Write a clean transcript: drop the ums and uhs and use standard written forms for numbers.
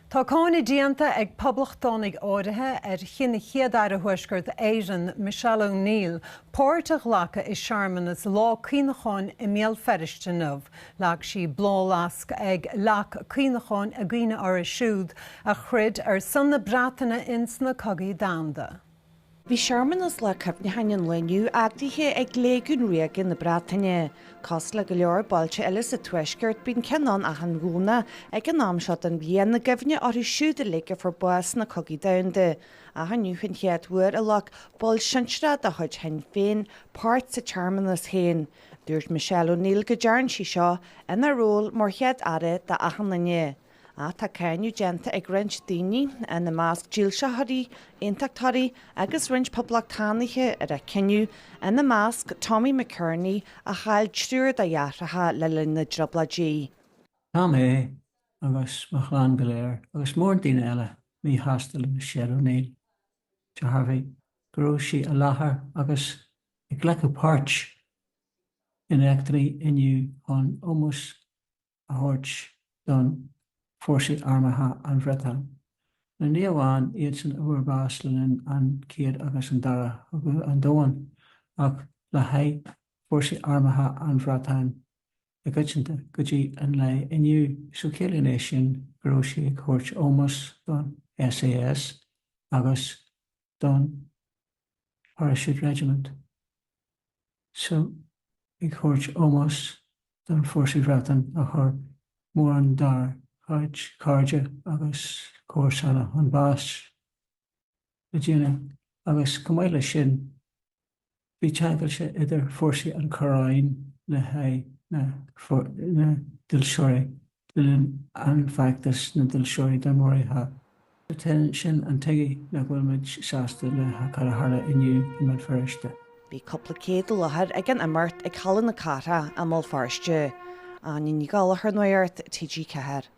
Tá cáine déanta ag poblachtánaigh áirithe chinneadh Chéad Aire Thuaisceart Éireann mBéal, páirt a ghlacadh is searmanas Lá Cuimhneacháin mBéal Feirste nubh. Leag sí blálasc ag Lá Cuimhneacháin a gcuine ar a siúd a chrid ar sanna bratainna insna cogaí déanta. Bhí searmanas Lá Cuimhneacháin inniu agtaithe ag léigiún riag in na Brataine. Cos le go leor bailte eile sa Thuaisceart bíonn ceann a an gúna ag an amseat an bhíon na gcibhne ar i siúd a léige for buas na cogaí déanta. A haniu chun Chéad Uair a lech bol sinsrad a chuid hen féin páirt sa searmanas héin. Dúirt mBéal go dearann sí seo ina ról mar Chéad Aire de achanlanne. A tá cáinneadh déanta ag roinnt daoine ina másc díolsathirí, intachtarí agus roinnt poblachtánaigh ar a cinniu ina másc Tommy McCurney a chail trúr de áirithe le linn drobladí. Tá mé agus Foghlaim go léir agus mór daoine eile mí hastal na séarmanas. Tá Harvey gróisí a láthair agus i ghlacadh páirt in eachtarí inniu an ómas a thabhairt don Feirste armatha an bhreatain. Na níomháin iad san uairbhás an céad agus an dara an dóin ach le haid Feirste armatha an bhreatain a gcuideanta go dtí an le inniu so céalainn sin gróisí ag thabhairt ómas don SAS agus don Parachute Regiment. So ag thabhairt ómas don Feirste bhreatain a chur mór an dara cáide agus cóirsanna an bás le déine agus cumáile sin bhí teagail sé idir Feirste an choráin le haid na duilseoirí an feachtas na duilseoirí de mórithe. Sin an tuige na bhfuil muid seasta le cartharla inniu i Feirste. Bhí coppla céad láthair ag an imirt ag chalann na cara am Feirste. A ní gála ar nuairt TG Cahar.